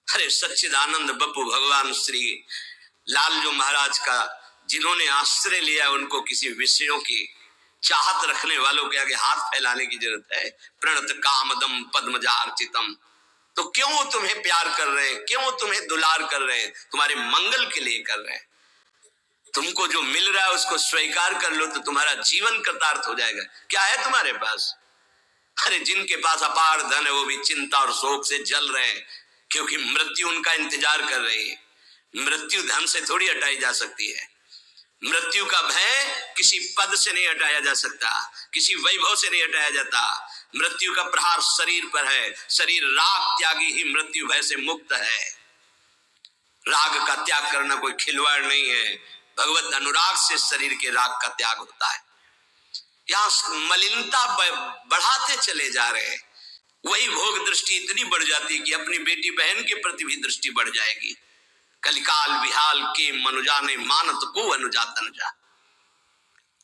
अरे सच्चिदानंद बप्पू भगवान श्री लालजू महाराज का जिन्होंने आश्रय लिया, उनको किसी विषयों की चाहत रखने वालों के आगे हाथ फैलाने की जरूरत है। प्रणत कामदम पद्मजार्चितम, तो क्यों वो तुम्हें प्यार कर रहे हैं, क्यों वो तुम्हें दुलार कर रहे हैं? तुम्हारे मंगल के लिए कर रहे हैं। तुमको जो मिल रहा है उसको स्वीकार कर लो तो तुम्हारा जीवन कृतार्थ हो जाएगा। क्या है तुम्हारे पास? अरे जिनके पास अपार धन है वो भी चिंता और शोक से जल रहे हैं, क्योंकि मृत्यु उनका इंतजार कर रही है। मृत्यु धन से थोड़ी हटाई जा सकती है। मृत्यु का भय किसी पद से नहीं हटाया जा सकता, किसी वैभव से नहीं हटाया जाता। मृत्यु का प्रहार शरीर पर है। शरीर राग त्यागी ही मृत्यु भय से मुक्त है। राग का त्याग करना कोई खिलवाड़ नहीं है। भगवत अनुराग से शरीर के राग का त्याग होता है। यहां मलिनता बढ़ाते चले जा रहे हैं। वही भोग दृष्टि इतनी बढ़ जाती है कि अपनी बेटी बहन के प्रति भी दृष्टि बढ़ जाएगी। कलिकाल विहाल के मनुजा ने मानत को अनुजा तनुजा।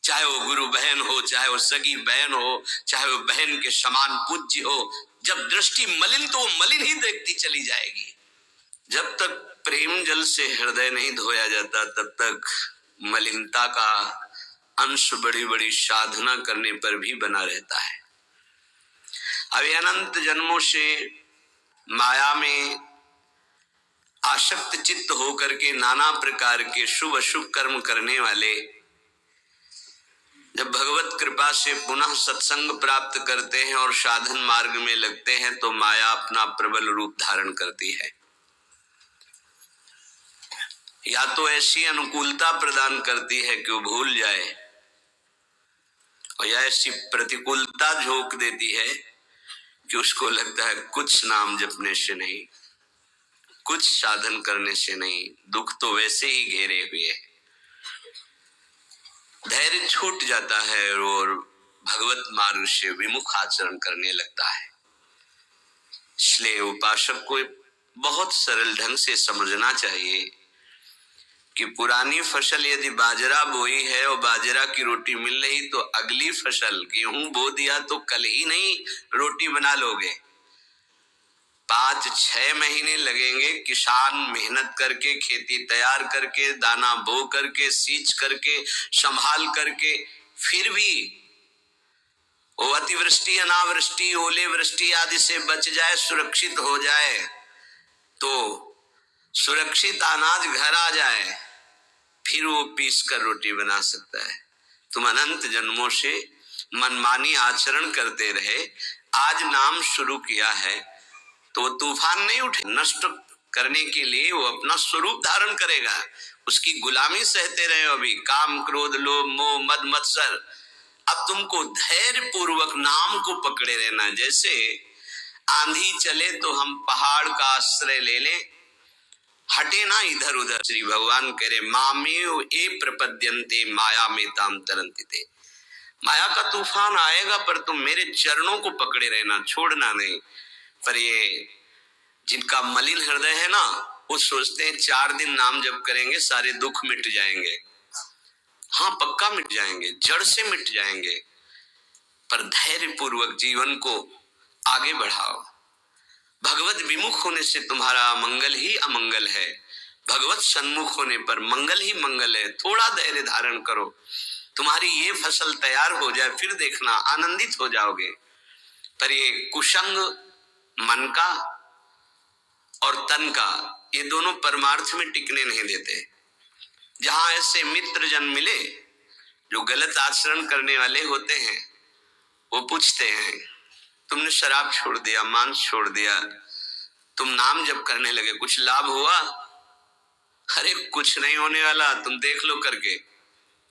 चाहे वो गुरु बहन हो, चाहे वो सगी बहन हो, चाहे वो बहन के समान पूज्य हो, जब दृष्टि मलिन तो वो मलिन ही देखती चली जाएगी। जब तक प्रेम जल से हृदय नहीं धोया जाता तब तक मलिनता का अंश बड़ी बड़ी साधना करने पर भी बना रहता है। अभी अनंत जन्मों से माया में आसक्त चित्त होकर के नाना प्रकार के शुभ अशुभ कर्म करने वाले जब भगवत कृपा से पुनः सत्संग प्राप्त करते हैं और साधन मार्ग में लगते हैं तो माया अपना प्रबल रूप धारण करती है। या तो ऐसी अनुकूलता प्रदान करती है कि वो भूल जाए, और या ऐसी प्रतिकूलता झोंक देती है कि उसको लगता है कुछ नाम जपने से नहीं, कुछ साधन करने से नहीं, दुख तो वैसे ही घेरे हुए है। धैर्य छूट जाता है और भगवत मार्ग से विमुख आचरण करने लगता है। इसलिए उपासक को बहुत सरल ढंग से समझना चाहिए कि पुरानी फसल यदि बाजरा बोई है और बाजरा की रोटी मिल रही तो अगली फसल गेहूं बो दिया तो कल ही नहीं रोटी बना लोगे। 5-6 महीने लगेंगे किसान मेहनत करके, खेती तैयार करके, दाना बो करके, सींच करके, संभाल करके, फिर भी वो अतिवृष्टि, अनावृष्टि, ओले वृष्टि आदि से बच जाए, सुरक्षित हो जाए, तो सुरक्षित अनाज घर आ जाए, फिर वो पीस कर रोटी बना सकता है। तुम अनंत जन्मों से मनमानी आचरण करते रहे, आज नाम शुरू किया है तो वो तूफान नहीं उठे। नष्ट करने के लिए वो अपना स्वरूप धारण करेगा। उसकी गुलामी सहते रहे अभी, काम क्रोध लोभ मोह मद मत्सर। अब तुमको धैर्य पूर्वक नाम को पकड़े रहना। जैसे आंधी चले तो हम पहाड़ का आश्रय ले लें, हटे ना इधर उधर। श्री भगवान कह रहे मामेव ए प्रपद्यन्ते माया में ताम तरन्ते। माया का तूफान आएगा पर तुम मेरे चरणों को पकड़े रहना, छोड़ना नहीं। पर ये जिनका मलिन हृदय है ना, वो सोचते हैं 4 दिन नाम जप करेंगे सारे दुख मिट जाएंगे। हाँ, पक्का मिट जाएंगे, जड़ से मिट जाएंगे। पर धैर्य पूर्वक जीवन को आगे बढ़ाओ। भगवत विमुख होने से तुम्हारा मंगल ही अमंगल है, भगवत सन्मुख होने पर मंगल ही मंगल है। थोड़ा धैर्य धारण करो, तुम्हारी ये फसल तैयार हो जाए, फिर देखना आनंदित हो जाओगे। पर ये कुसंग मन का और तन का, ये दोनों परमार्थ में टिकने नहीं देते। जहां ऐसे मित्र जन मिले जो गलत आचरण करने वाले होते हैं, वो पूछते हैं तुमने शराब छोड़ दिया, मांस छोड़ दिया, तुम नाम जप करने लगे, कुछ लाभ हुआ? अरे कुछ नहीं होने वाला, तुम देख लो करके।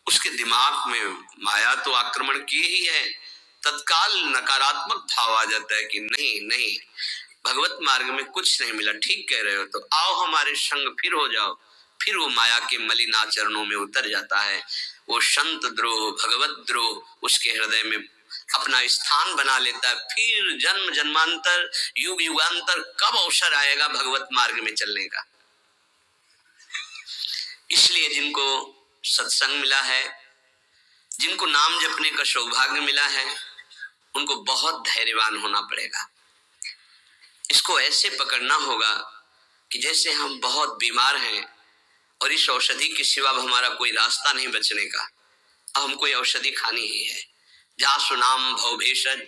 उसके दिमाग में माया तो आक्रमण की ही है। तत्काल नकारात्मक भाव आ जाता है कि नहीं नहीं, भगवत मार्ग में कुछ नहीं मिला, ठीक कह रहे हो, तो आओ हमारे संग फिर हो जाओ। फिर वो माया के मलिन आचरणों में उतर जाता है। वो संत द्रोह, भगवत द्रोह उसके हृदय में अपना स्थान बना लेता है। फिर जन्म जन्मांतर, युग युगांतर कब अवसर आएगा भगवत मार्ग में चलने का। इसलिए जिनको सत्संग मिला है, जिनको नाम जपने का सौभाग्य मिला है, उनको बहुत धैर्यवान होना पड़ेगा। इसको ऐसे पकड़ना होगा कि जैसे हम बहुत बीमार हैं और इस औषधि के सिवा हमारा कोई रास्ता नहीं बचने का, अब हमको कोई औषधि खानी ही है। जासु नाम भवभेषज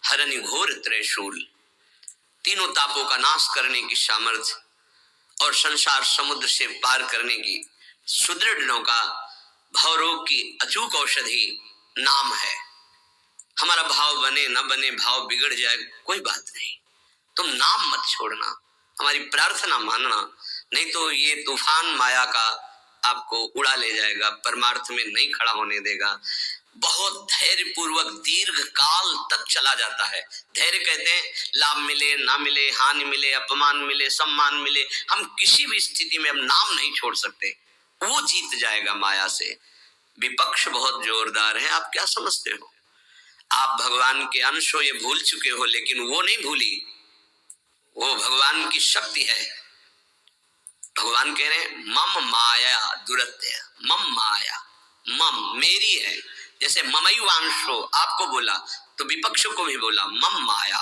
हरनि घोर त्रैशूल, तीनों तापों का नाश करने की सामर्थ्य और संसार समुद्र से पार करने की सुदृढ़ नौका, भवरोग की अचूक औषधि नाम है। हमारा भाव बने न बने, भाव बिगड़ जाए, कोई बात नहीं, तुम नाम मत छोड़ना, हमारी प्रार्थना मानना, नहीं तो ये तूफान माया का आपको उड़ा ले जाएगा, परमार्थ में नहीं खड़ा होने देगा। बहुत धैर्य पूर्वक दीर्घ काल तक चला जाता है। धैर्य कहते हैं लाभ मिले ना मिले, हानि मिले, अपमान मिले, सम्मान मिले, हम किसी भी स्थिति में हम नाम नहीं छोड़ सकते, वो जीत जाएगा माया से। विपक्ष बहुत जोरदार है, आप क्या समझते हो? आप भगवान के अंश हो, ये भूल चुके हो, लेकिन वो नहीं भूली, वो भगवान की शक्ति है। भगवान कह रहे हैं मम माया दुरत्य, मम माया, मम मेरी है। जैसे ममैवांशो आपको बोला तो विपक्ष को भी बोला मम माया।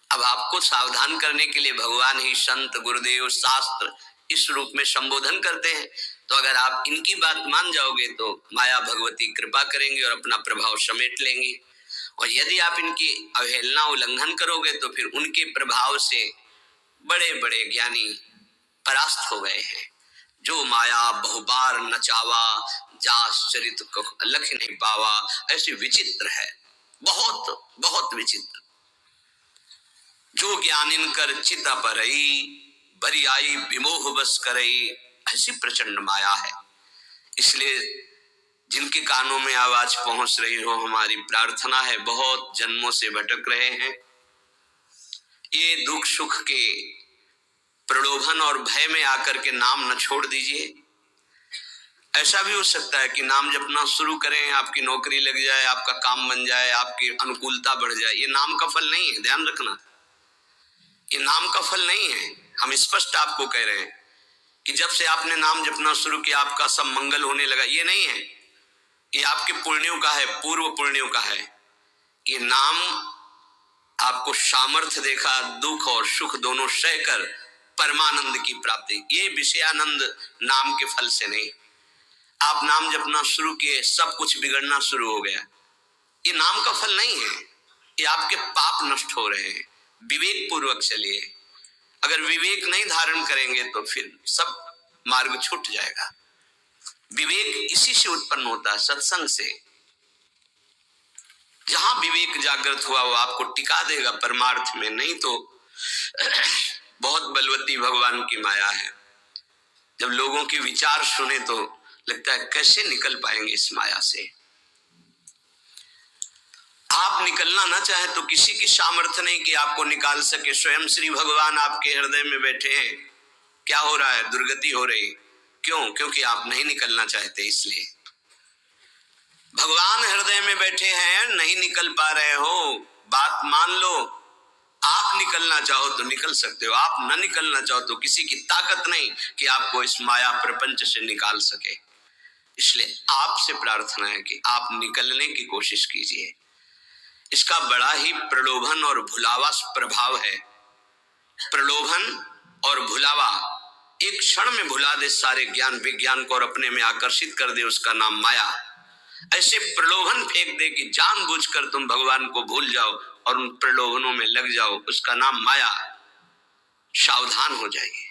अब आपको सावधान करने के लिए भगवान ही संत गुरुदेव शास्त्र इस रूप में संबोधन करते हैं। तो अगर आप इनकी बात मान जाओगे तो माया भगवती कृपा करेंगे और अपना प्रभाव समेट लेंगी, और यदि आप इनकी अवहेलना उल्लंघन करोगे तो फिर उनके प्रभाव से बड़े बड़े ज्ञानी परास्त हो गए हैं। जो माया बहुबार नचावा, जास चरित को लख नहीं पावा, ऐसे विचित्र है, बहुत बहुत विचित्र। जो ज्ञानिन कर चिता परई, बरी आई विमोह बस करई, ऐसी प्रचंड माया है। इसलिए जिनके कानों में आवाज पहुंच रही हो, हमारी प्रार्थना है, बहुत जन्मों से भटक रहे हैं, ये दुख सुख के प्रलोभन और भय में आकर के नाम न छोड़ दीजिए। ऐसा भी हो सकता है कि नाम जपना शुरू करें, आपकी नौकरी लग जाए, आपका काम बन जाए, आपकी अनुकूलता बढ़ जाए, ये नाम का फल नहीं है, ध्यान रखना, ये नाम का फल नहीं है। हम स्पष्ट आपको कह रहे हैं कि जब से आपने नाम जपना शुरू किया आपका सब मंगल होने लगा, ये नहीं है, ये आपके पुण्यों का है, पूर्व पुण्यों का है। ये नाम आपको सामर्थ्य देखा, दुख और सुख दोनों सहकर परमानंद की प्राप्ति, ये विषयानंद नाम के फल से नहीं। आप नाम जपना शुरू किए, सब कुछ बिगड़ना शुरू हो गया, ये नाम का फल नहीं है, ये आपके पाप नष्ट हो रहे हैं। विवेक पूर्वक चलिए, अगर विवेक नहीं धारण करेंगे तो फिर सब मार्ग छूट जाएगा। विवेक इसी से उत्पन्न होता है, सत्संग से। जहां विवेक जागृत हुआ वो आपको टिका देगा परमार्थ में, नहीं तो बहुत बलवती भगवान की माया है। जब लोगों के विचार सुने तो लगता है कैसे निकल पाएंगे इस माया से। आप निकलना ना चाहे तो किसी की सामर्थ्य नहीं कि आपको निकाल सके। स्वयं श्री भगवान आपके हृदय में बैठे हैं। क्या हो रहा है? दुर्गति हो रही। क्यों? क्योंकि आप नहीं निकलना चाहते, इसलिए। भगवान हृदय में बैठे हैं, नहीं निकल पा रहे हो, बात मान लो। आप निकलना चाहो तो निकल सकते हो, आप न निकलना चाहो तो किसी की ताकत नहीं कि आपको इस माया प्रपंच से निकाल सके। इसलिए आपसे प्रार्थना है कि आप निकलने की कोशिश कीजिए। इसका बड़ा ही प्रलोभन और भुलावा प्रभाव है। प्रलोभन और भुलावा एक क्षण में भुला दे सारे ज्ञान विज्ञान को और अपने में आकर्षित कर दे, उसका नाम माया। ऐसे प्रलोभन फेंक दे कि जानबूझकर तुम भगवान को भूल जाओ और उन प्रलोभनों में लग जाओ, उसका नाम माया। सावधान हो जाइए।